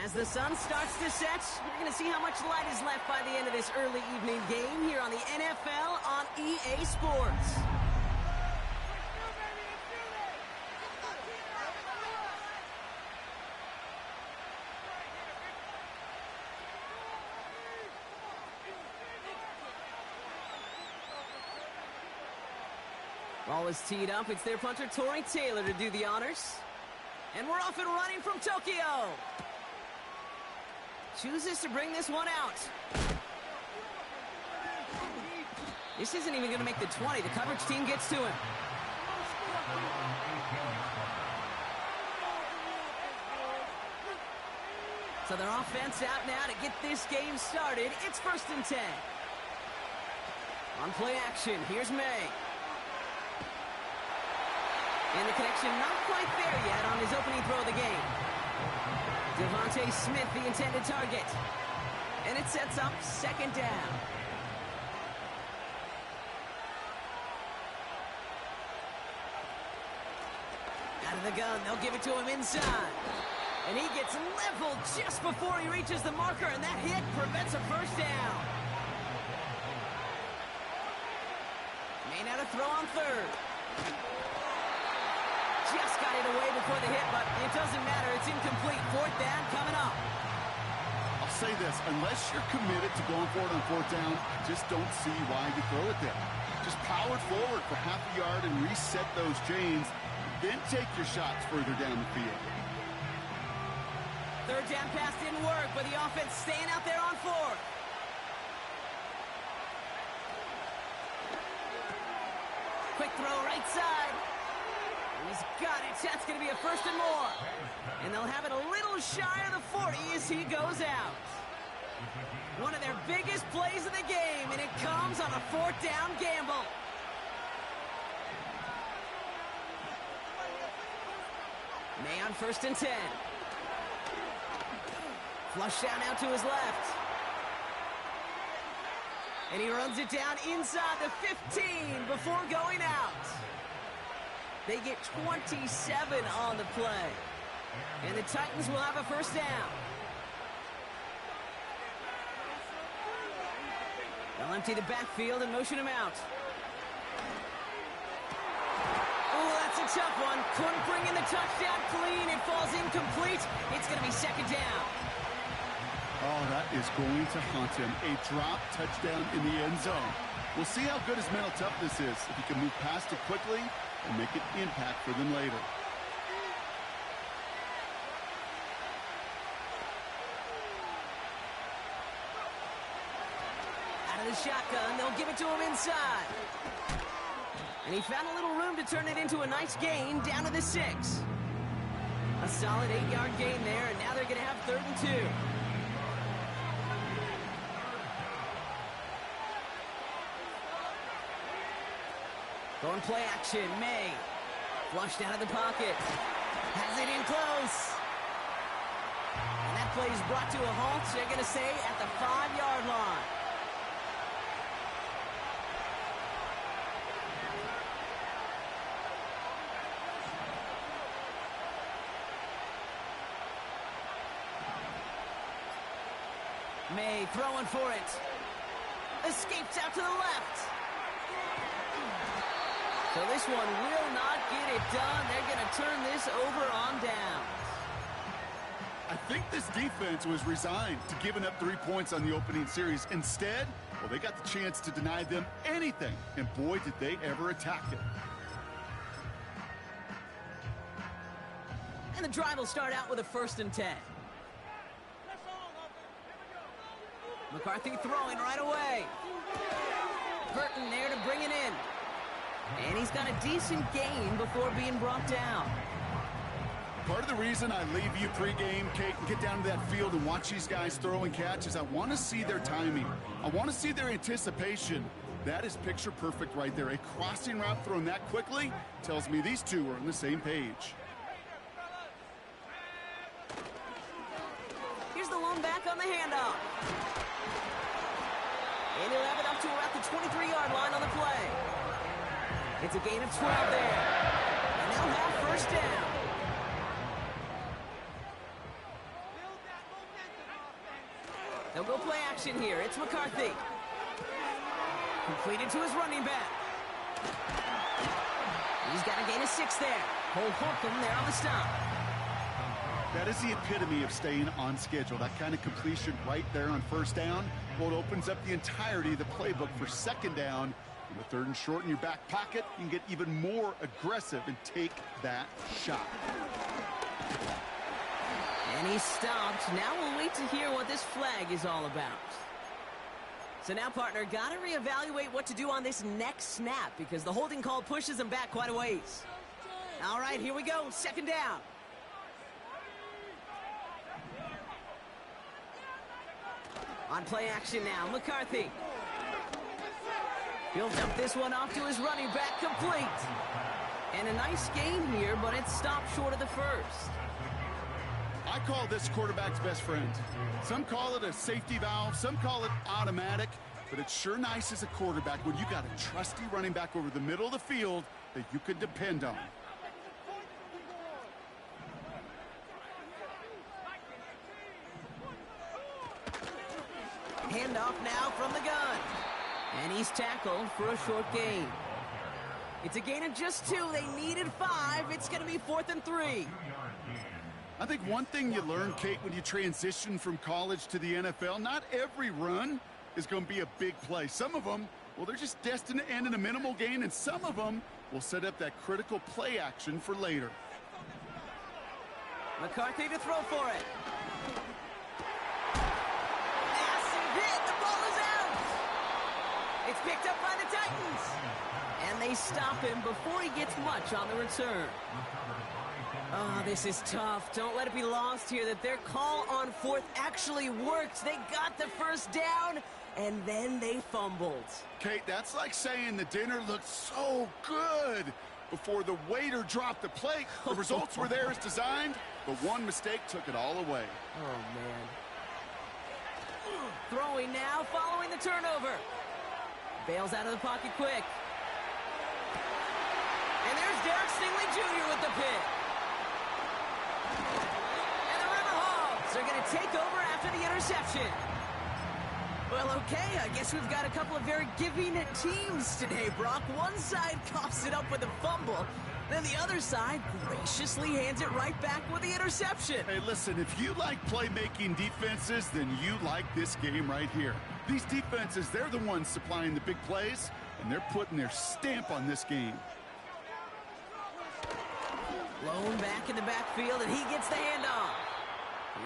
As the sun starts to set, you're going to see how much light is left by the end of this early evening game here on the NFL on EA Sports. Ball is teed up. It's their punter, Tory Taylor, to do the honors. And we're off and running from Tokyo. Chooses to bring this one out. This isn't even going to make the 20. The coverage team gets to him. So their offense out now to get this game started. It's 1st and 10. On play action, here's May. And the connection not quite there yet on his opening throw of the game. Devontae Smith, the intended target. And it sets up 2nd down. Out of the gun, they'll give it to him inside. And he gets leveled just before he reaches the marker, and that hit prevents a 1st down. May now to throw on 3rd. Just got it away before the hit, but it doesn't matter. It's incomplete. 4th down coming up. I'll say this, unless you're committed to going for it on 4th down, I just don't see why you throw it there. Just power it forward for half a yard and reset those chains, then take your shots further down the field. 3rd down pass didn't work, but the offense staying out there on 4th. Quick throw right side. He's got it. That's going to be a 1st and more. And they'll have it a little shy of the 40 as he goes out. One of their biggest plays of the game, and it comes on a 4th down gamble. May on 1st and 10. Flush down out to his left. And he runs it down inside the 15 before going out. They get 27 on the play. And the Titans will have a 1st down. They'll empty the backfield and motion him out. Oh, that's a tough one. Couldn't bring in the touchdown clean. It falls incomplete. It's going to be 2nd down. Oh, that is going to haunt him. A drop touchdown in the end zone. We'll see how good his mental toughness is. If he can move past it quickly and make an impact for them later. Out of the shotgun, they'll give it to him inside. And he found a little room to turn it into a nice gain down to the 6. A solid 8-yard gain there, and now they're going to have 3rd and 2. Going play action, May. Flushed out of the pocket. Has it in close. And that play is brought to a halt, they're going to say, at the 5-yard line. May throwing for it. Escapes out to the left. So this one will not get it done. They're going to turn this over on downs. I think this defense was resigned to giving up 3 points on the opening series. Instead, well, they got the chance to deny them anything. And boy, did they ever attack it. And the drive will start out with a 1st and 10. McCarthy throwing right away. Burton there to bring it in. And he's got a decent gain before being brought down. Part of the reason I leave you pregame, Kate, and get down to that field and watch these guys throw and catch is I want to see their timing. I want to see their anticipation. That is picture perfect right there. A crossing route thrown that quickly tells me these two are on the same page. Here's the lone back on the handoff. And he'll have it up to about the 23-yard line on the play. It's a gain of 12 there. And they'll have 1st down. They'll go play action here. It's McCarthy. Completed to his running back. He's got a gain of 6 there. Holcomb there on the stop. That is the epitome of staying on schedule. That kind of completion right there on first down. Well, it opens up the entirety of the playbook for second down. And with 3rd and short in your back pocket, you can get even more aggressive and take that shot. And he stopped. Now we'll wait to hear what this flag is all about. So now, partner, got to reevaluate what to do on this next snap because the holding call pushes him back quite a ways. All right, here we go. Second down. On play action now, McCarthy. He'll dump this one off to his running back, complete. And a nice gain here, but it stopped short of the first. I call this quarterback's best friend. Some call it a safety valve, some call it automatic, but it's sure nice as a quarterback when you got a trusty running back over the middle of the field that you can depend on. Handoff now from the gun. And he's tackled for a short gain. It's a gain of just 2. They needed 5. It's going to be 4th and 3. I think one thing you learn, Kate, when you transition from college to the NFL, not every run is going to be a big play. Some of them, well, they're just destined to end in a minimal gain, and some of them will set up that critical play action for later. McCarthy to throw for it. Massive hit. The ball is out. It's picked up by the Titans. And they stop him before he gets much on the return. Oh, this is tough. Don't let it be lost here that their call on 4th actually worked. They got the first down, and then they fumbled. Kate, that's like saying the dinner looked so good before the waiter dropped the plate. The results were there as designed, but one mistake took it all away. Oh, man. Throwing now, following the turnover. Bails out of the pocket quick. And there's Derek Stingley Jr. with the pick. And the Riverhawks are going to take over after the interception. Well, okay, I guess we've got a couple of very giving teams today, Brock. One side coughs it up with a fumble, then the other side graciously hands it right back with the interception. Hey, listen, if you like playmaking defenses, then you like this game right here. These defenses, they're the ones supplying the big plays, and they're putting their stamp on this game. Blown back in the backfield, and he gets the handoff.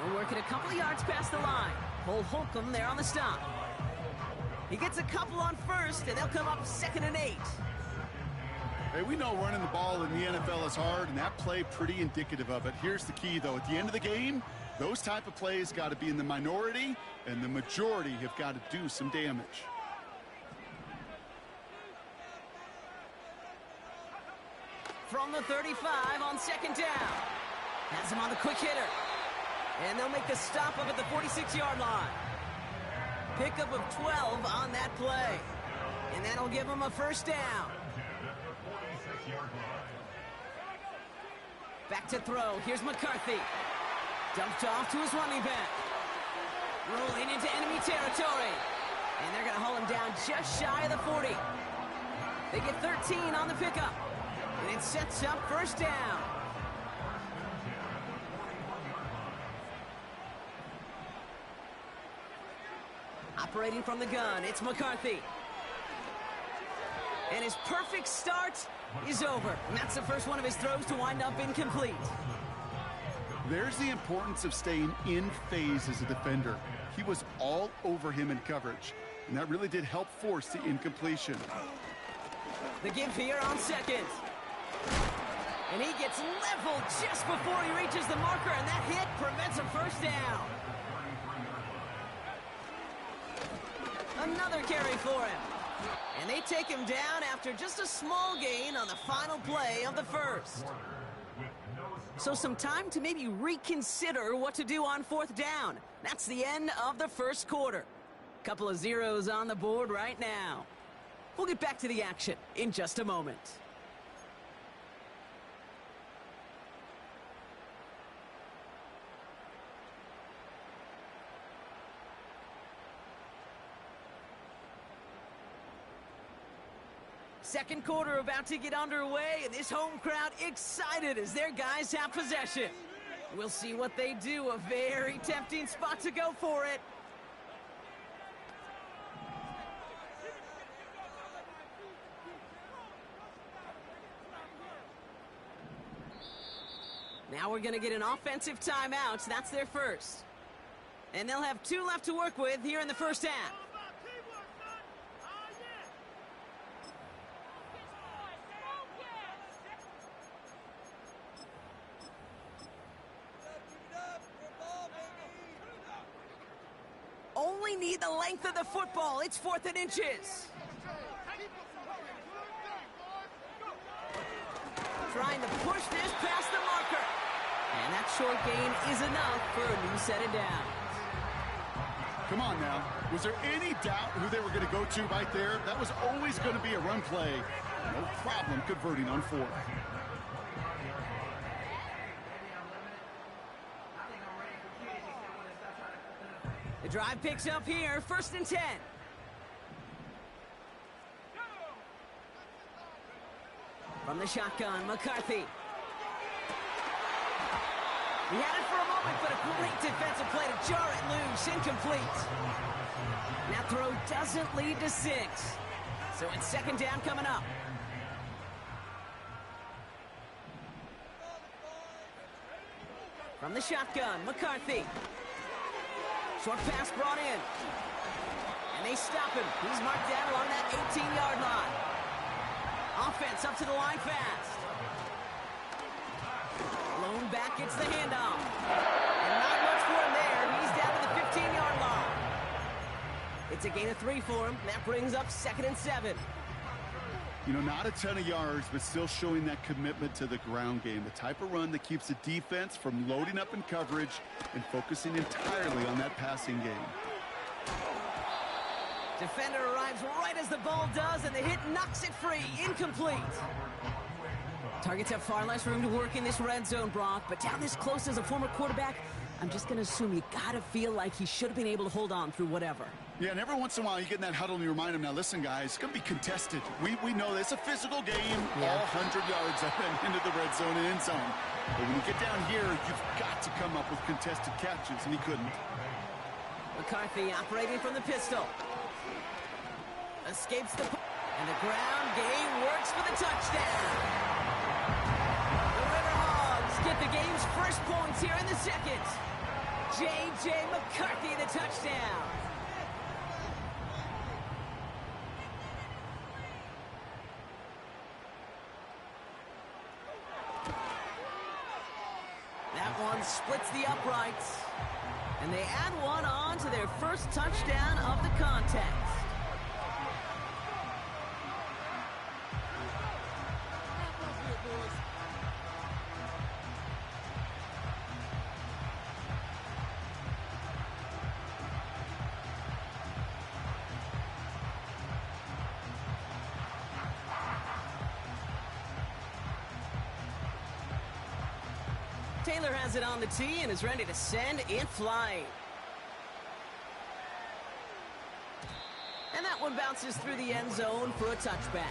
He'll work it a couple of yards past the line. Holcomb there on the stop. He gets a couple on first, and they'll come up 2nd and 8. Hey, we know running the ball in the NFL is hard, and that play pretty indicative of it. Here's the key, though. At the end of the game, those type of plays got to be in the minority, and the majority have got to do some damage. From the 35 on 2nd down. Has him on the quick hitter. And they'll make the stop up at the 46-yard line. Pickup of 12 on that play. And that'll give him a first down. Back to throw. Here's McCarthy. Dumped off to his running back. Rolling into enemy territory. And they're going to haul him down just shy of the 40. They get 13 on the pickup. And it sets up first down. Operating from the gun, it's McCarthy. And his perfect start is over. And that's the first one of his throws to wind up incomplete. There's the importance of staying in phase as a defender. He was all over him in coverage, and that really did help force the incompletion. The give here on 2nd. And he gets leveled just before he reaches the marker, and that hit prevents a first down. Another carry for him. And they take him down after just a small gain on the final play of the first. So some time to maybe reconsider what to do on 4th down. That's the end of the first quarter. Couple of zeros on the board right now. We'll get back to the action in just a moment. Second quarter about to get underway, and this home crowd excited as their guys have possession. We'll see what they do. A very tempting spot to go for it. Now we're going to get an offensive timeout. That's their first. And they'll have 2 left to work with here in the first half. Only need the length of the football. It's 4th and inches. Trying to push this past the marker. And that short gain is enough for a new set of downs. Come on now. Was there any doubt who they were going to go to right there? That was always going to be a run play. No problem converting on 4th. The drive picks up here, 1st and 10. From the shotgun, McCarthy. He had it for a moment, but a great defensive play to jar it loose, incomplete. That throw doesn't lead to 6. So it's 2nd down coming up. From the shotgun, McCarthy. Short pass brought in. And they stop him. He's marked down along that 18-yard line. Offense up to the line fast. Blown back gets the handoff. And not much for him there. He's down to the 15-yard line. It's a gain of 3 for him. That brings up 2nd and 7. You know, not a ton of yards, but still showing that commitment to the ground game. The type of run that keeps the defense from loading up in coverage and focusing entirely on that passing game. Defender arrives right as the ball does, and the hit knocks it free. Incomplete. Targets have far less room to work in this red zone, Brock, but down this close as a former quarterback, I'm just going to assume you got to feel like he should have been able to hold on through whatever. Yeah, and every once in a while you get in that huddle and you remind him, now listen, guys, it's going to be contested. We know this. It's a physical game, all 100 yards up and into the red zone and end zone. But when you get down here, you've got to come up with contested catches, and he couldn't. McCarthy operating from the pistol. Escapes the... And the ground game works for the touchdown. The River Hogs get the game's first points here in the second. J.J. McCarthy, the touchdown. That one splits the uprights. And they add one on to their first touchdown of the contest. Taylor has it on the tee and is ready to send it flying. And that one bounces through the end zone for a touchback.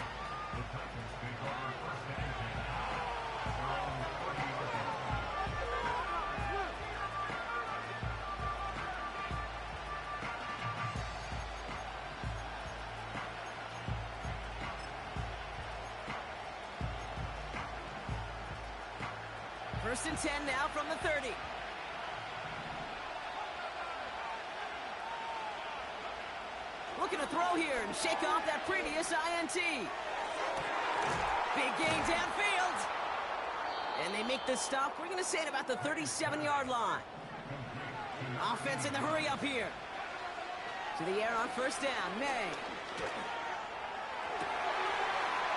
First and 10 now from the 30. Looking to throw here and shake off that previous INT. Big gain downfield. And they make the stop. We're going to say at about the 37-yard line. Offense in the hurry up here. To the air on first down. May.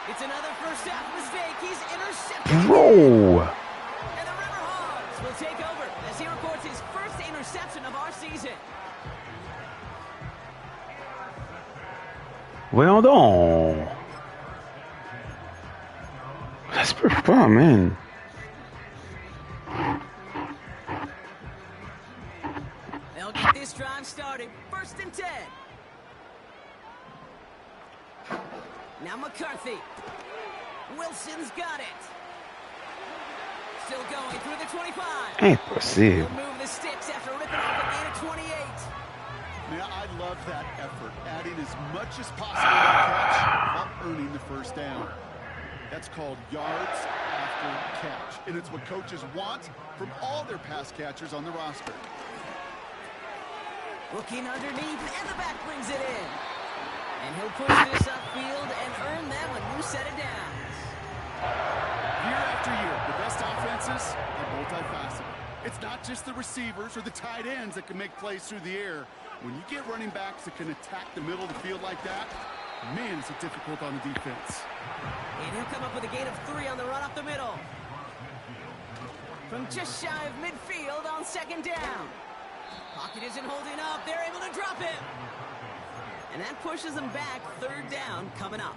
It's another first half mistake. He's intercepted. Bro. And the River Hogs will take over as he records his first interception of our season. Voyons donc. Ça se peut pas, man. They'll get this drive started. First and 10. Now McCarthy. Wilson's got it. Still going through the 25. Impossível. He'll move the sticks after ripping off a gain of 28. Yeah, I love that effort, adding as much as possible to the catch while earning the first down. That's called yards after catch, and it's what coaches want from all their pass catchers on the roster. Looking underneath, and the back brings it in. And he'll push this upfield and earn them a new set of downs. Year after year, the best offenses are multifaceted. It's not just the receivers or the tight ends that can make plays through the air. When you get running backs that can attack the middle of the field like that, man, is it difficult on the defense. And he'll come up with a gain of 3 on the run up the middle. From just shy of midfield on second down. Pocket isn't holding up. They're able to drop it. And that pushes them back. Third down coming up.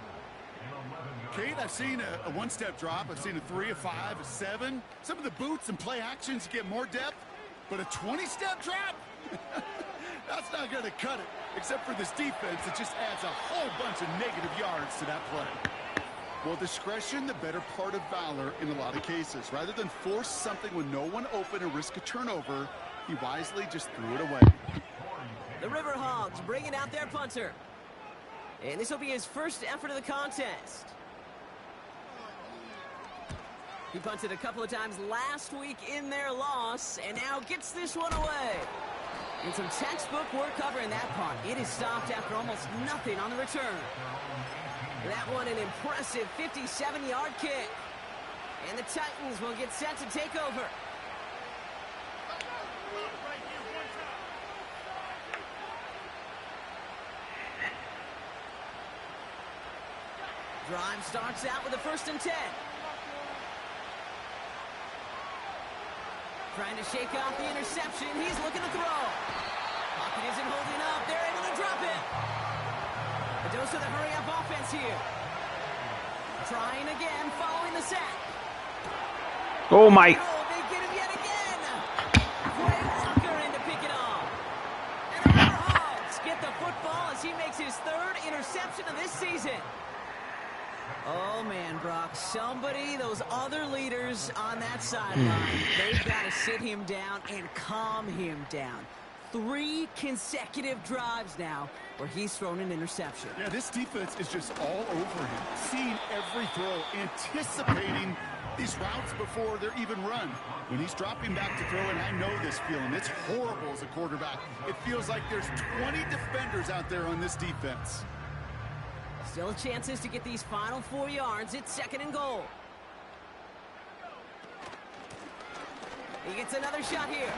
Kate, I've seen a one-step drop. I've seen a 3, a 5, a 7. Some of the boots and play actions get more depth, but a 20-step drop? That's not going to cut it, except for this defense that just adds a whole bunch of negative yards to that play. Well, discretion, the better part of valor in a lot of cases. Rather than force something with no one open and risk a turnover, he wisely just threw it away. The Riverhogs bringing out their punter. And this will be his first effort of the contest. He punted a couple of times last week in their loss, and now gets this one away. And some textbook work covering that punt. It is stopped after almost nothing on the return. That one an impressive 57-yard kick. And the Titans will get set to take over. Drive starts out with a 1st and 10. Trying to shake off the interception. He's looking to throw. Pocket isn't holding up. They're able to drop it. A dose of the hurry-up offense here. Trying again, following the sack. Oh my. Oh, they get him yet again. Quay Walker in to pick it off. And the Riverhogs get the football as he makes his 3rd interception of this season. Oh, man, Brock, somebody, those other leaders on that sideline, they've got to sit him down and calm him down. 3 consecutive drives now where he's thrown an interception. Yeah, this defense is just all over him, seeing every throw, anticipating these routes before they're even run. When he's dropping back to throw, and I know this feeling, it's horrible as a quarterback. It feels like there's 20 defenders out there on this defense. Still chances to get these final 4 yards. It's 2nd and goal. He gets another shot here.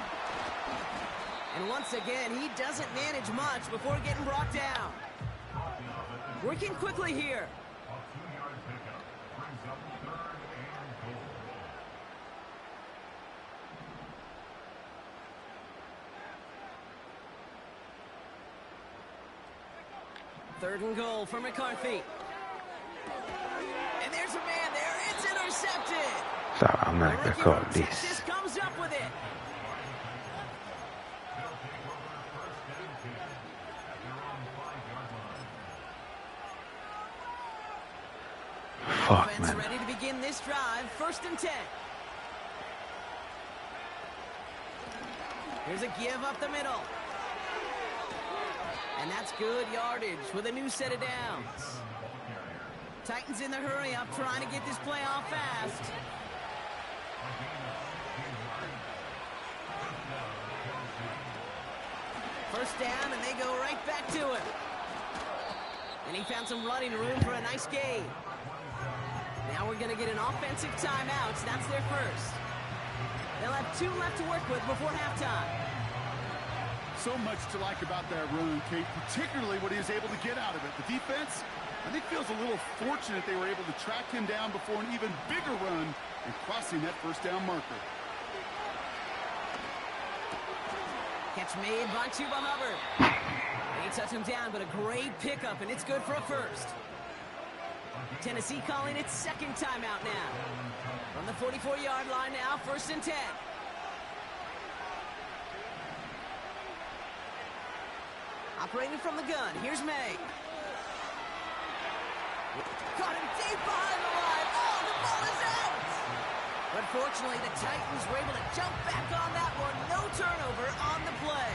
And once again, he doesn't manage much before getting brought down. Working quickly here. Third and goal for McCarthy. And there's a man there. It's intercepted. Stop, I'm not The gonna rookie call from this. Texas comes up with it. Fuck, Offense man. ready to begin this drive. 1st and 10. Here's a give up the middle. And that's good yardage with a new set of downs. Titans in the hurry-up, trying to get this play off fast. First down, and they go right back to it. And he found some running room for a nice gain. Now we're going to get an offensive timeout. That's their first. They'll have 2 left to work with before halftime. So much to like about that run, Kate, particularly what he was able to get out of it. The defense, I think, feels a little fortunate they were able to track him down before an even bigger run and crossing that 1st down marker. Catch made by Chuba Hubbard. They touch him down, but a great pickup, and it's good for a 1st. Tennessee calling its 2nd timeout now. From the 44-yard line now, 1st and 10. Operating from the gun, here's May. Got him deep behind the line. Oh, the ball is out. But fortunately, the Titans were able to jump back on that one. No turnover on the play.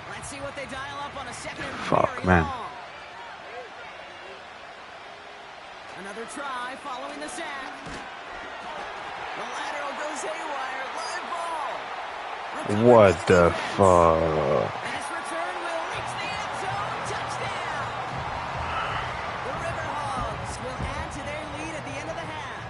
Let's see what they dial up on a second and very long. Another try following the sack. The lateral goes haywire. Live ball. What the fuck? And his return will reach the end zone. Touchdown. The Riverhawks will add to their lead at the end of the half.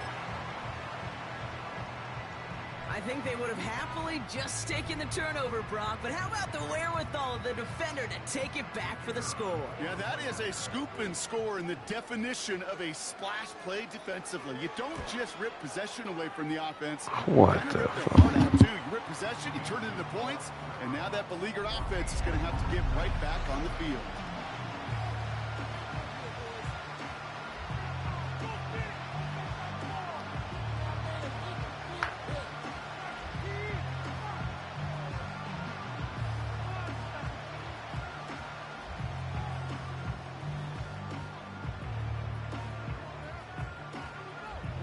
I think they would have happily just taken the turnover, Brock, but how about the wherewithal of the defender to take it back for the score? Yeah, that is a scoop and score in the definition of a splash play defensively. You don't just rip possession away from the offense. What the fuck? You rip possession, you turn it into points, and now that beleaguered offense is going to have to get right back on the field.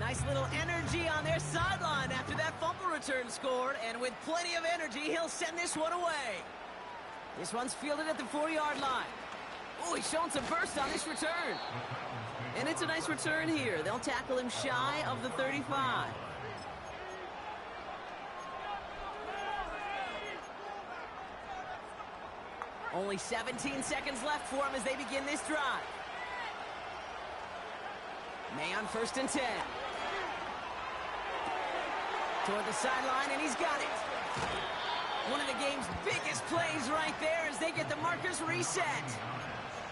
Nice little energy on their sideline after that fumble return scored, and with plenty of energy, he'll send this one away. This one's fielded at the 4-yard line. Oh, he's showing some burst on this return. And it's a nice return here. They'll tackle him shy of the 35. Only 17 seconds left for him as they begin this drive. May on 1st and 10. Toward the sideline, and he's got it. One of the game's biggest plays right there as they get the markers reset.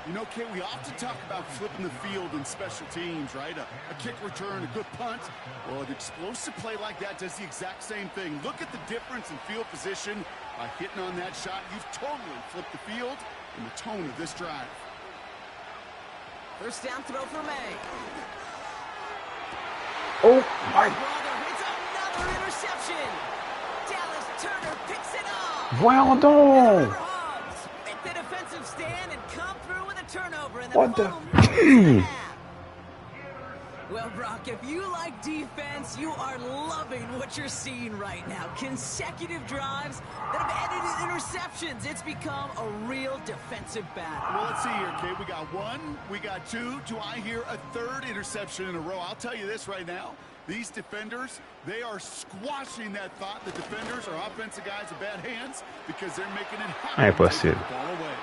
You know, Kate, we often talk about flipping the field in special teams, right? A kick return, a good punt. Well, an explosive play like that does the exact same thing. Look at the difference in field position. By hitting on that shot, you've totally flipped the field and the tone of this drive. First down throw for May. Oh my! It's another interception. Dallas Turner picks it off. Well done. Riverhawks make the defensive stand and come through with a turnover in the What the? Well, Brock, if you like defense, you are loving what you're seeing right now. Consecutive drives that have ended in interceptions. It's become a real defensive battle. Well, let's see here, Kate. We got one, we got two. Do I hear a third interception in a row? I'll tell you this right now. These defenders, they are squashing that thought. The defenders are offensive guys with bad hands because they're making it happen. Hey, Take the ball away.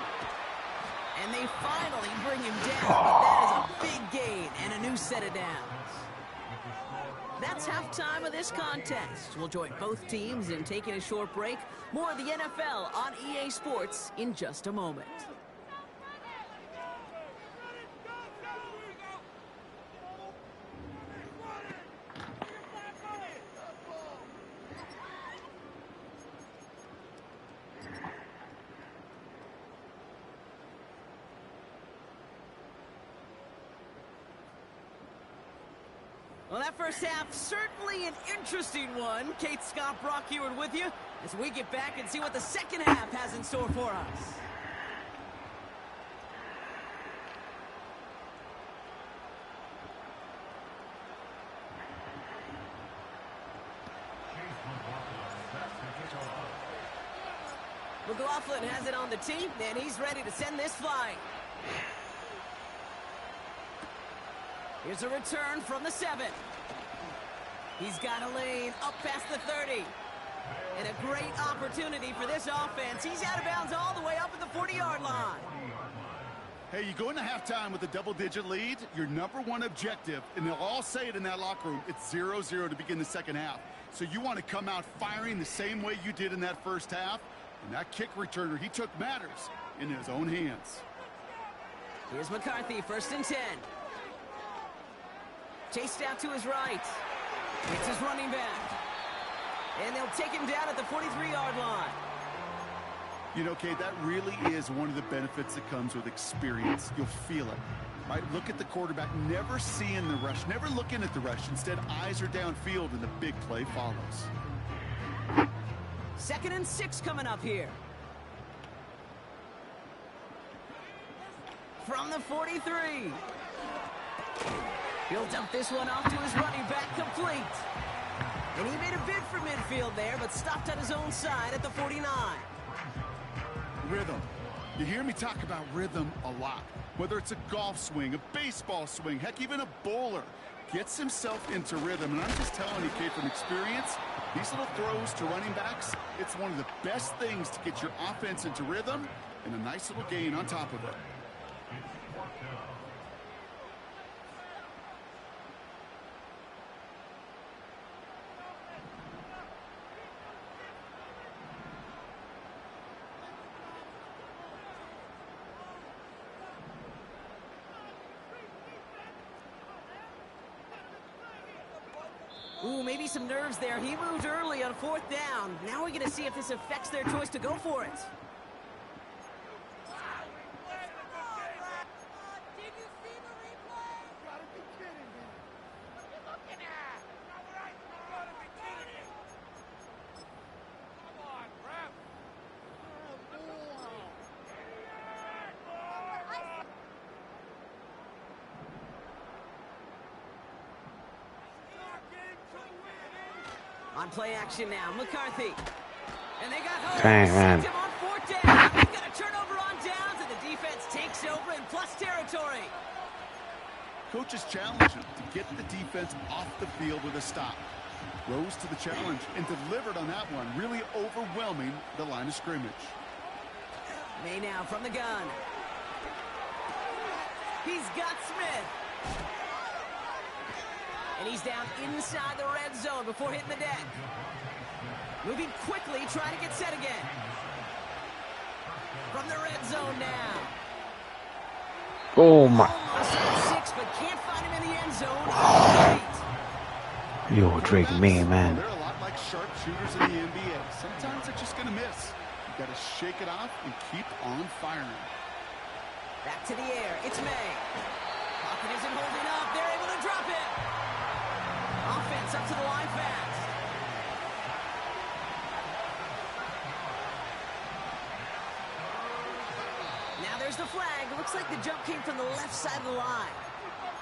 And they finally bring him down, but that is a big gain and a new set of downs. That's halftime of this contest. We'll join both teams in taking a short break. More of the NFL on EA Sports in just a moment. Well, that first half, certainly an interesting one. Kate, Scott, Brock Heward with you as we get back and see what the second half has in store for us. McLaughlin has it on the tee, and he's ready to send this flying. Here's a return from the 7. He's got a lane up past the 30. And a great opportunity for this offense. He's out of bounds all the way up at the 40-yard line. Hey, you go into halftime with a double-digit lead, your number one objective, and they'll all say it in that locker room, it's 0-0 to begin the second half. So you want to come out firing the same way you did in that first half. And that kick returner, he took matters in his own hands. Here's McCarthy, 1st and 10. Chased out to his right. It's his running back. And they'll take him down at the 43-yard line. You know, Kate, that really is one of the benefits that comes with experience. You'll feel it. Right? Look at the quarterback, never seeing the rush, never looking at the rush. Instead, eyes are downfield, and the big play follows. 2nd and 6 coming up here. From the 43. He'll dump this one off to his running back, complete. And he made a bid for midfield there, but stopped on his own side at the 49. Rhythm. You hear me talk about rhythm a lot. Whether it's a golf swing, a baseball swing, heck, even a bowler gets himself into rhythm. And I'm just telling you, Kate, from experience, these little throws to running backs, it's one of the best things to get your offense into rhythm and a nice little gain on top of it. Ooh, maybe some nerves there. He moved early on 4th down. Now we're going to see if this affects their choice to go for it. On play action now, McCarthy. And they got home. Dang, Him on 4th down. They've got a turnover on downs, and the defense takes over in plus territory. Coach's challenge him to get the defense off the field with a stop. Rose to the challenge and delivered on that one, really overwhelming the line of scrimmage. May now from the gun. He's got Smith. And he's down inside the red zone before hitting the deck. Moving quickly, trying to get set again. From the red zone now. Oh my. Almost at 6, but can't find him in the end zone. Yo, Drake, man. They're a lot like sharpshooters in the NBA. Sometimes they're just going to miss. You got to shake it off and keep on firing. Back to the air. It's May. Pocket isn't holding up. They're able to drop it. Offense up to the line fast. Now there's the flag. Looks like the jump came from the left side of the line.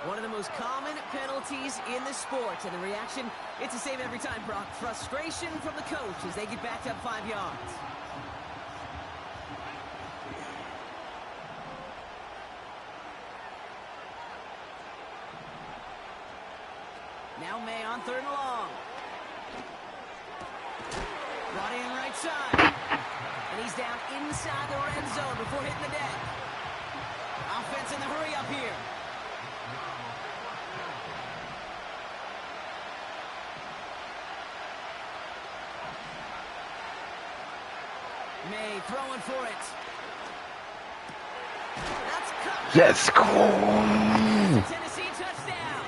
One of the most common penalties in the sport. And the reaction, it's the same every time, Brock. Frustration from the coach as they get backed up 5 yards. Now May on 3rd and long. Brought in right side. And he's down inside the red zone before hitting the deck. Offense in the hurry up here. May throwing for it. That's cut. Let's go. Tennessee touchdown.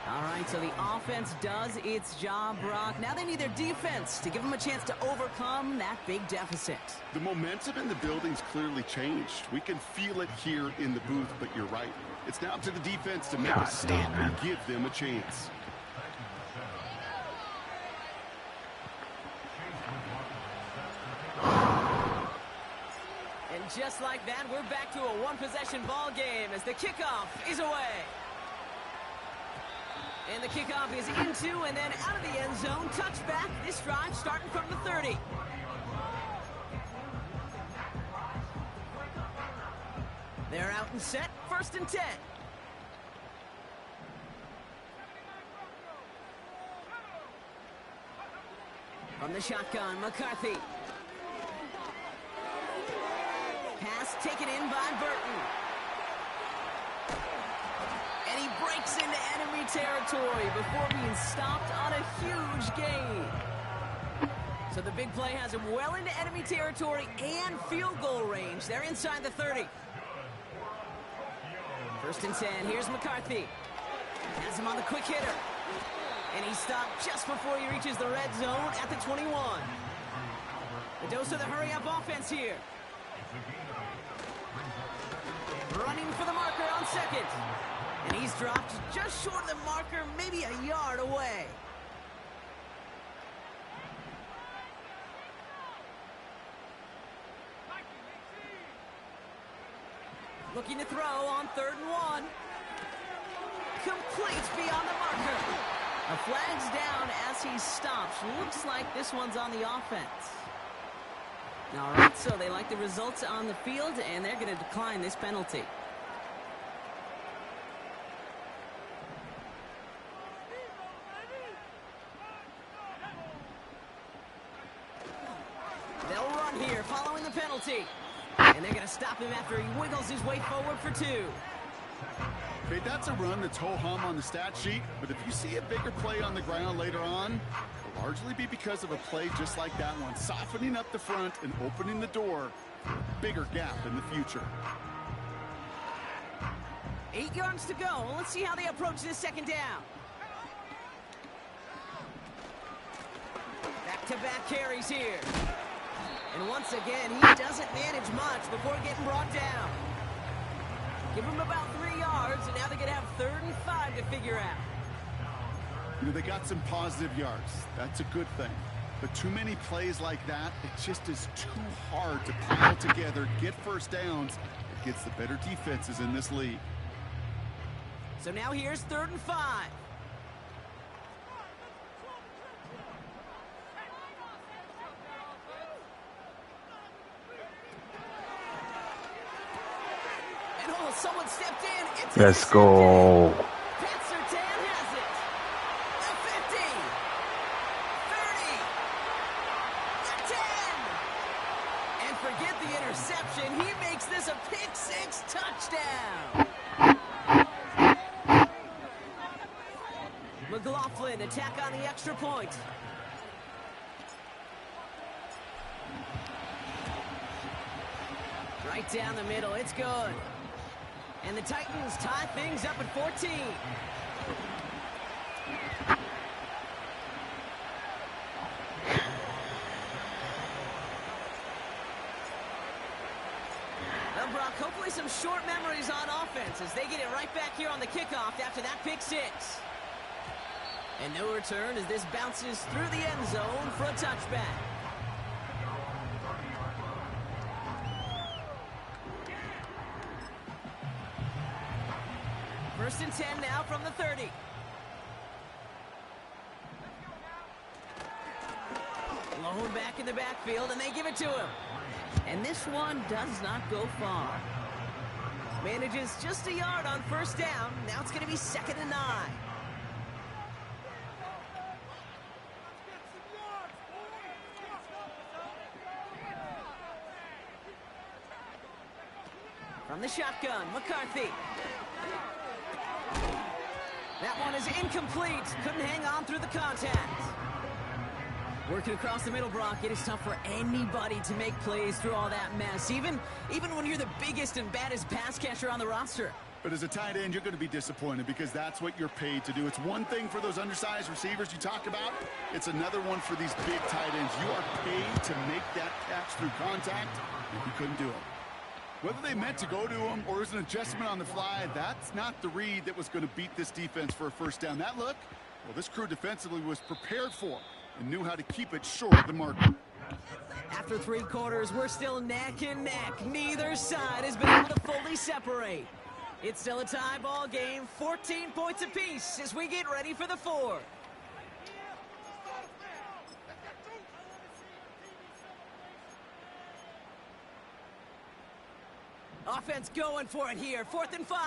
All right, so the offense does its job, Brock. Now they need their defense to give them a chance to overcome that big deficit. The momentum in the building's clearly changed. We can feel it here in the booth, but you're right. It's now up to the defense to make a stop and give them a chance. And just like that, we're back to a one-possession ball game as the kickoff is away. And the kickoff is into and then out of the end zone. Touchback, this drive starting from the 30. They're out and set, 1st and 10. From the shotgun, McCarthy. Pass taken in by Burton. And he breaks into enemy territory before being stopped on a huge gain. So the big play has him well into enemy territory and field goal range. They're inside the 30. 1st and 10. Here's McCarthy. Has him on the quick hitter. And he's stopped just before he reaches the red zone at the 21. The dose of the hurry-up offense here. Running for the marker on 2nd. And he's dropped just short of the marker, maybe a yard away. Looking to throw on 3rd and 1. Incomplete beyond the marker. A flag's down as he stops. Looks like this one's on the offense. All right, so they like the results on the field, and they're going to decline this penalty. They'll run here following the penalty. And they're going to stop him after he wiggles his way forward for 2. Okay, that's a run that's ho-hum on the stat sheet, but if you see a bigger play on the ground later on, it'll largely be because of a play just like that one, softening up the front and opening the door for a bigger gap in the future. 8 yards to go. Let's see how they approach this second down. Back-to-back carries here. And once again, he doesn't manage much before getting brought down. Give him about 3 yards, and now they're going to have 3rd and 5 to figure out. You know, they got some positive yards. That's a good thing. But too many plays like that, it just is too hard to pile together, get first downs. It gets the better defenses in this league. So now here's 3rd and 5. And oh, someone stepped in. It's Let's go. Sertan has it. The 50. 30. The 10. And forget the interception. He makes this a pick-6 touchdown. McLaughlin attack on the extra point. Right down the middle, it's good. And the Titans tie things up at 14. Well, Brock, hopefully some short memories on offense as they get it right back here on the kickoff after that pick-6. And no return as this bounces through the end zone for a touchback. First and 10 now from the 30. Lone back in the backfield, and they give it to him. And this one does not go far. Manages just a yard on first down. Now it's going to be 2nd and 9. From the shotgun, McCarthy. That one is incomplete. Couldn't hang on through the contact. Working across the middle, Brock, it is tough for anybody to make plays through all that mess, even when you're the biggest and baddest pass catcher on the roster. But as a tight end, you're going to be disappointed because that's what you're paid to do. It's one thing for those undersized receivers you talk about. It's another one for these big tight ends. You are paid to make that catch through contact, and you couldn't do it. Whether they meant to go to him or it was an adjustment on the fly, that's not the read that was going to beat this defense for a first down. That look, well, this crew defensively was prepared for and knew how to keep it short of the marker. After 3 quarters, we're still neck and neck. Neither side has been able to fully separate. It's still a tie ball game, 14 points apiece as we get ready for the 4th. Offense going for it here, 4th and 5.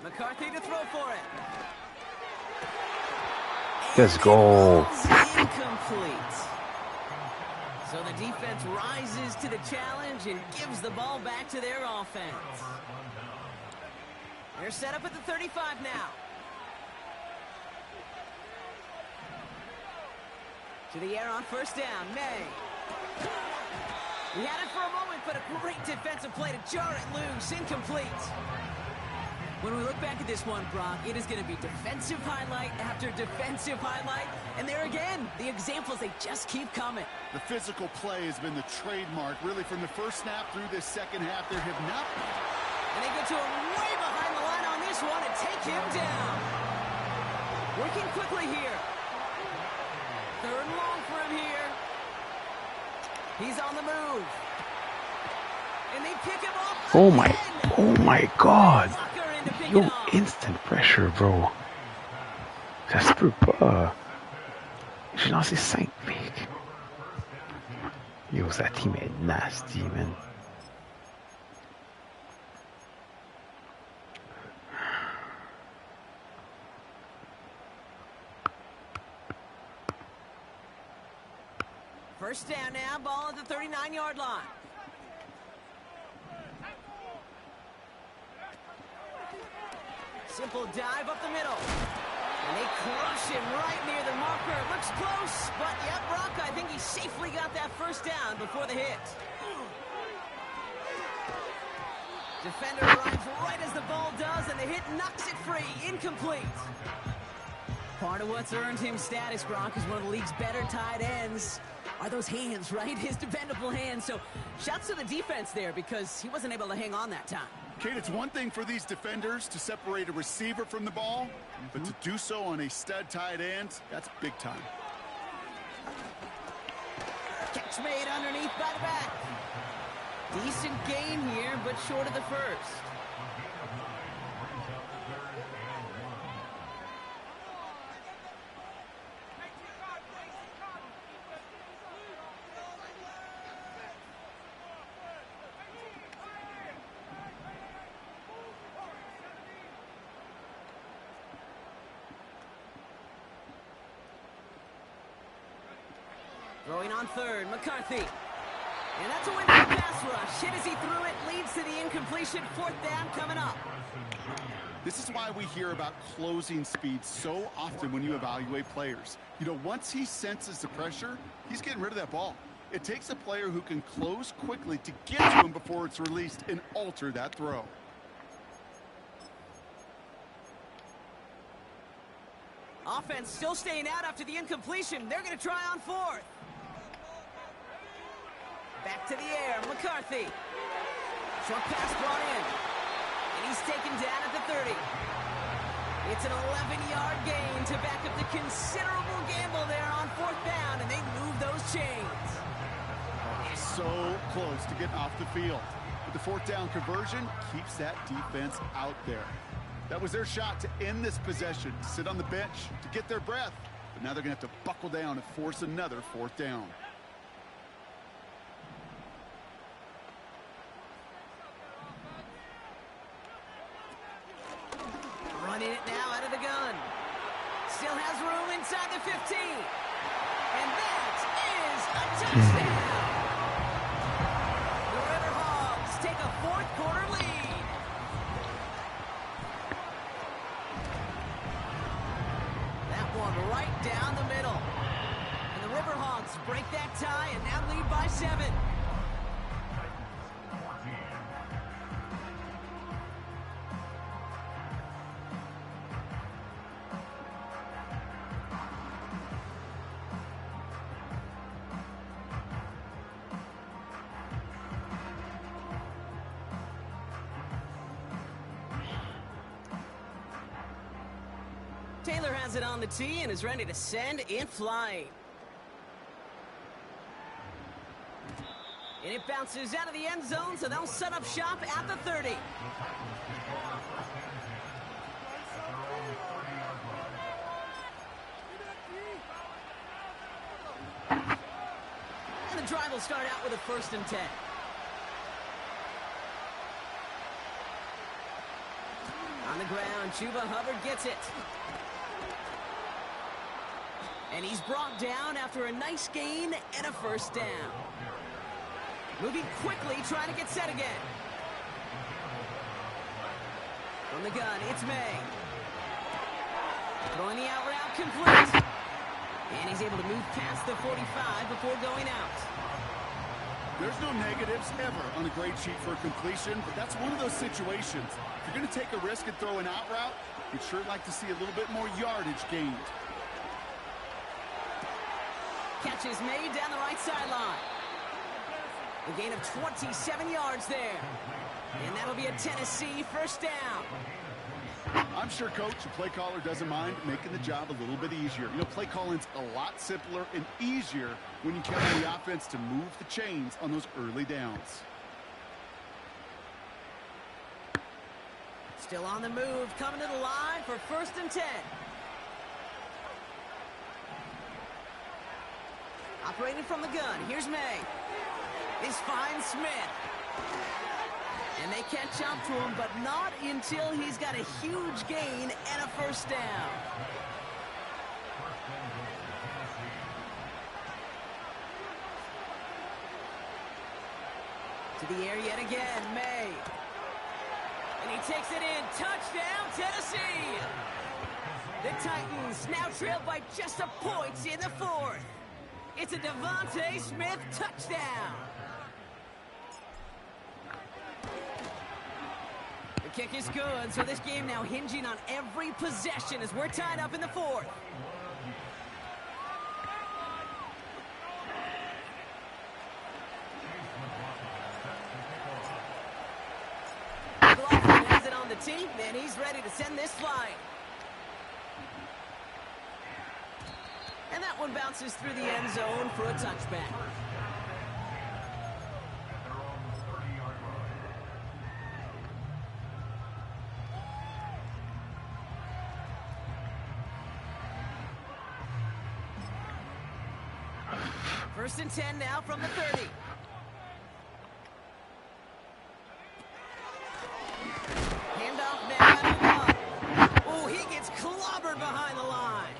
McCarthy to throw for it. Let's go. Incomplete. So the defense rises to the challenge and gives the ball back to their offense. They're set up at the 35 now. To the air on first down, May. He had it for a moment, but a great defensive play to jar it loose. Incomplete. When we look back at this one, Brock, it is going to be defensive highlight after defensive highlight. And there again, the examples, they just keep coming. The physical play has been the trademark, really, from the first snap through this second half. There have not been. And they get to him way behind the line on this one and take him down. Working quickly here. Third and long for him here. He's on the move. And they pick him off again. Oh my God. Yo, instant pressure, bro. Ça se peut pas. J'ai lancé 5 pics. Yo, sa team est nasty, man. First down now, ball at the 39-yard line. Simple dive up the middle. And they crush him right near the marker. Looks close, but yeah, Brock, I think he safely got that first down before the hit. Defender arrives right as the ball does, and the hit knocks it free. Incomplete. Part of what's earned him status, Gronk, is one of the league's better tight ends. Are those hands, right? His dependable hands. So shouts to the defense there because he wasn't able to hang on that time. Kate, it's one thing for these defenders to separate a receiver from the ball, but to do so on a stud tight end, that's big time. Catch made underneath by the back. Decent gain here, but short of the first. Throwing on third, McCarthy. And that's a win for the pass rush. Hit as he threw it, leads to the incompletion. Fourth down coming up. This is why we hear about closing speed so often when you evaluate players. You know, once he senses the pressure, he's getting rid of that ball. It takes a player who can close quickly to get to him before it's released and alter that throw. Offense still staying out after the incompletion. They're going to try on fourth. Back to the air, McCarthy. Short pass brought in. And he's taken down at the 30. It's an 11-yard gain to back up the considerable gamble there on fourth down, and they move those chains. So close to getting off the field. But the fourth down conversion keeps that defense out there. That was their shot to end this possession, to sit on the bench, to get their breath. But now they're going to have to buckle down and force another fourth down. Running it now out of the gun. Still has room inside the 15. And that is a touchdown. The Riverhawks take a fourth quarter lead. That one right down the middle. And the Riverhawks break that tie and now lead by 7. Taylor has it on the tee and is ready to send it flying. And it bounces out of the end zone, so they'll set up shop at the 30. And the drive will start out with a 1st and 10. On the ground, Chuba Hubbard gets it. And he's brought down after a nice gain and a 1st down. Moving quickly, trying to get set again. From the gun, it's May. Throwing the out route complete. And he's able to move past the 45 before going out. There's no negatives ever on a grade sheet for a completion, but that's one of those situations. If you're going to take a risk and throw an out route, you'd sure like to see a little bit more yardage gained. Catch is made down the right sideline. A gain of 27 yards there. And that'll be a Tennessee 1st down. I'm sure, Coach, the play caller doesn't mind making the job a little bit easier. You know, play calling's a lot simpler and easier when you count on the offense to move the chains on those early downs. Still on the move, coming to the line for 1st and 10. Operating from the gun, here's May. This finds Smith. And they can't jump to him, but not until he's got a huge gain and a 1st down. To the air yet again, May. And he takes it in. Touchdown, Tennessee! The Titans now trail by just a point in the 4th. It's a Devontae Smith touchdown. The kick is good, so this game now hinging on every possession as we're tied up in the 4th. McLaughlin has it on the tee, and he's ready to send this flying. And that one bounces through the end zone for a touchback. First and 10 now from the 30. Handoff man. Oh, he gets clobbered behind the line.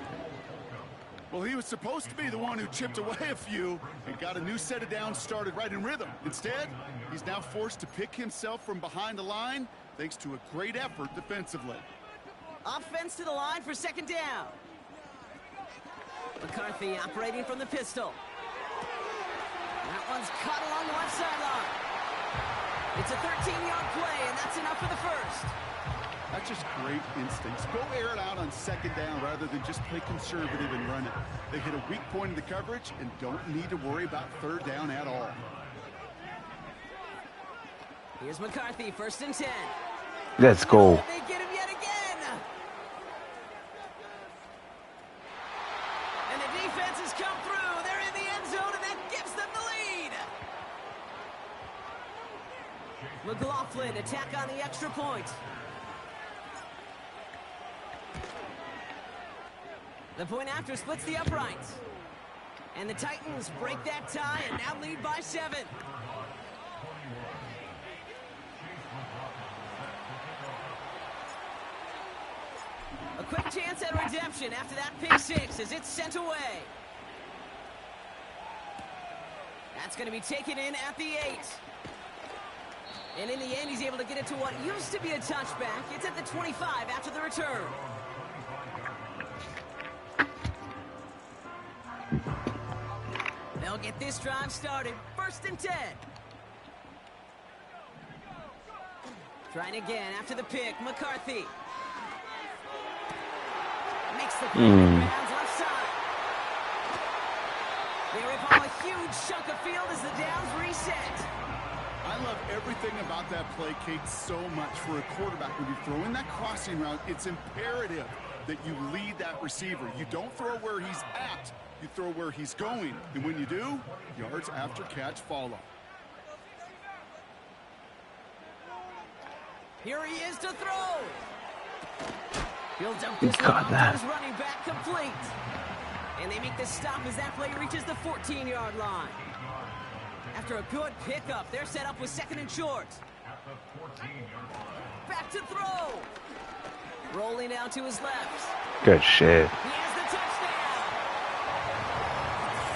Well, he was supposed to be the one who chipped away a few and got a new set of downs started right in rhythm. Instead, he's now forced to pick himself from behind the line thanks to a great effort defensively. Offense to the line for 2nd down. McCarthy operating from the pistol. That one's caught along the left sideline. It's a 13-yard play, and that's enough for the 1st. That's just great instincts. Go air it out on 2nd down rather than just play conservative and run it. They hit a weak point in the coverage and don't need to worry about 3rd down at all. Here's McCarthy, 1st and 10. Let's go. They get him yet again. And the defense has come through. They're in the end zone, and that gives them the lead. McLaughlin attack on the extra point. The point after splits the uprights. And the Titans break that tie and now lead by 7. A quick chance at redemption after that pick 6 as it's sent away. That's going to be taken in at the 8. And in the end, he's able to get it to what used to be a touchback. It's at the 25 after the return. They'll get this drive started. 1st and 10. Trying again after the pick. McCarthy. Makes the play bounds left side. They rip off a huge chunk of field as the downs reset. I love everything about that play, Kate, so much. For a quarterback, when you throw in that crossing route, it's imperative that you lead that receiver. You don't throw where he's at. You throw where he's going. And when you do, yards after catch follow. Here he is to throw. He'll dump this one off to his running back complete. And they make the stop as that play reaches the 14-yard line. After a good pickup, they're set up with 2nd and short. Back to throw. Rolling out to his left. Good shit. He has the touchdown.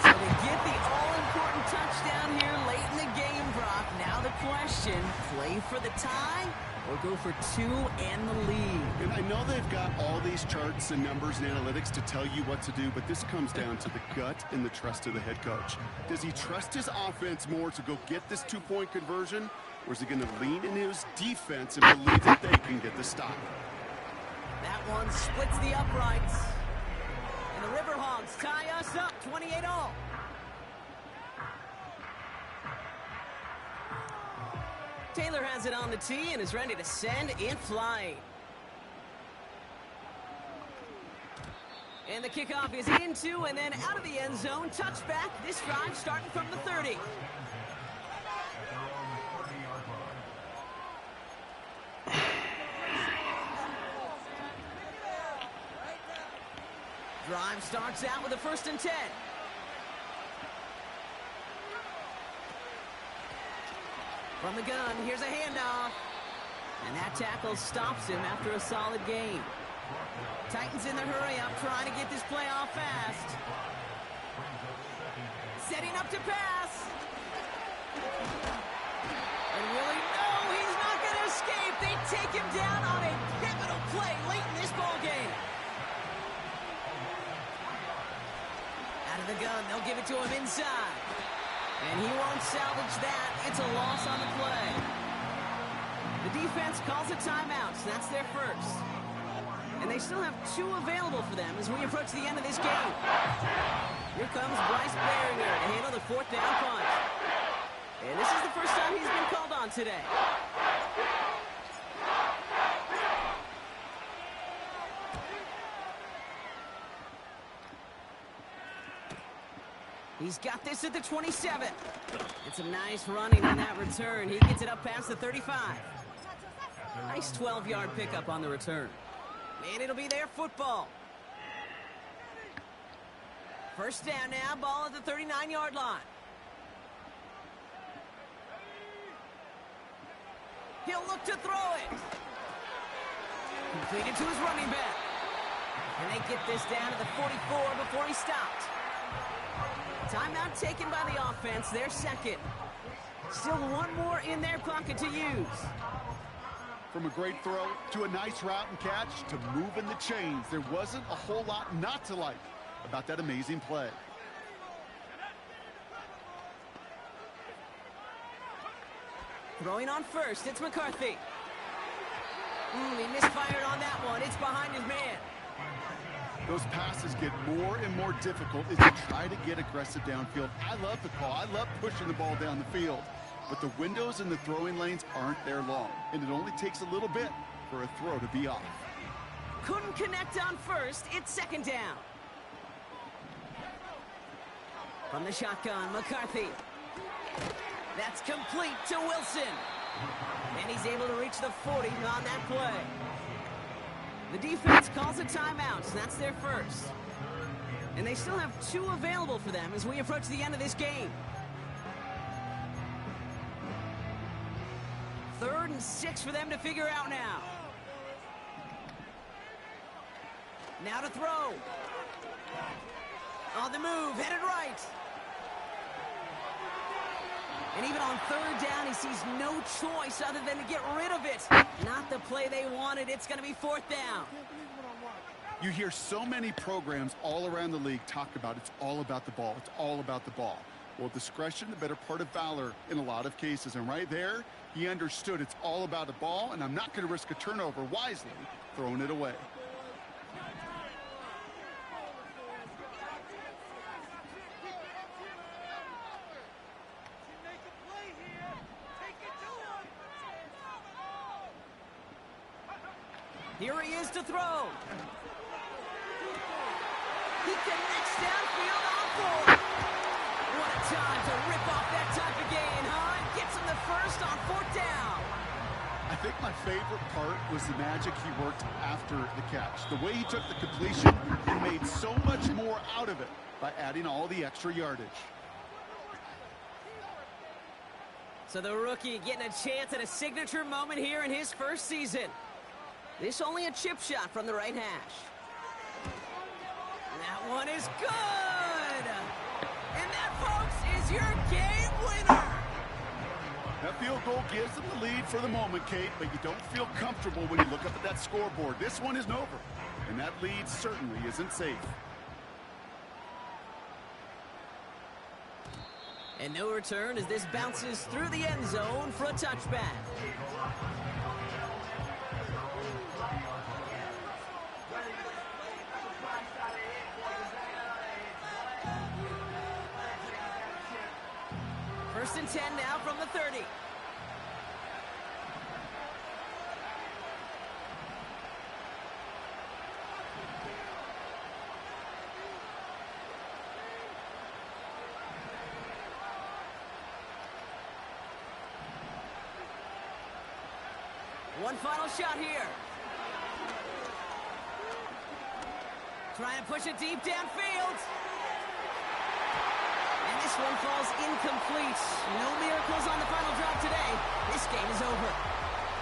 So they get the all-important touchdown here late in the game, Brock. Now the question, play for the tie or go for 2 and the lead? And I know they've got all these charts and numbers and analytics to tell you what to do, but this comes down to the gut and the trust of the head coach. Does he trust his offense more to go get this 2-point conversion, or is he going to lean in his defense and believe that they can get the stop? That one splits the uprights. And the Riverhawks tie us up 28-all. Taylor has it on the tee and is ready to send it flying. And the kickoff is into and then out of the end zone. Touchback. This drive starting from the 30. Drive starts out with a 1st and 10. From the gun, here's a handoff. And that tackle stops him after a solid gain. Titans in the hurry up, trying to get this play off fast. Setting up to pass. And Willie, no, he's not going to escape. They take him down on a pivotal play late in this ball game. Out of the gun, they'll give it to him inside. And he won't salvage that. It's a loss on the play. The defense calls a timeout, so that's their first. And they still have 2 available for them as we approach the end of this game. Here comes Bryce Barringer to handle the 4th down punt. And this is the first time he's been called on today. He's got this at the 27. It's some nice running on that return. He gets it up past the 35. Nice 12-yard pickup on the return. And it'll be their football. First down now, ball at the 39-yard line. He'll look to throw it. Completed to his running back. And they get this down to the 44 before he stopped. Timeout taken by the offense, their second. Still 1 more in their pocket to use. From a great throw to a nice route and catch to moving the chains, there wasn't a whole lot not to like about that amazing play. Throwing on first, it's McCarthy. He misfired on that one. It's behind his man. Those passes get more and more difficult as you try to get aggressive downfield. I love the call. I love pushing the ball down the field. But the windows in the throwing lanes aren't there long, and it only takes a little bit for a throw to be off. Couldn't connect on first. It's 2nd down. From the shotgun, McCarthy. That's complete to Wilson. And he's able to reach the 40 on that play. The defense calls a timeout, so that's their first. And they still have 2 available for them as we approach the end of this game. 3rd and 6 for them to figure out now. Now to throw. On the move, headed right. And even on 3rd down, he sees no choice other than to get rid of it. Not the play they wanted. It's going to be 4th down. You hear so many programs all around the league talk about it's all about the ball. It's all about the ball. Well, discretion, the better part of valor in a lot of cases. And right there, he understood it's all about the ball, and I'm not going to risk a turnover, wisely throwing it away. Here he is to throw. He connects downfield on 4. What a time to rip off that type of gain, huh? And gets him the first on 4th down. I think my favorite part was the magic he worked after the catch. The way he took the completion and made so much more out of it by adding all the extra yardage. So the rookie getting a chance at a signature moment here in his first season. This only a chip shot from the right hash. That one is good! And that, folks, is your game winner! That field goal gives them the lead for the moment, Kate, but you don't feel comfortable when you look up at that scoreboard. This one isn't over, and that lead certainly isn't safe. And no return as this bounces through the end zone for a touchback. First and 10 now from the 30. One final shot here. Trying to push it deep downfield. And this one falls incomplete. No miracles on the final drive today. This game is over.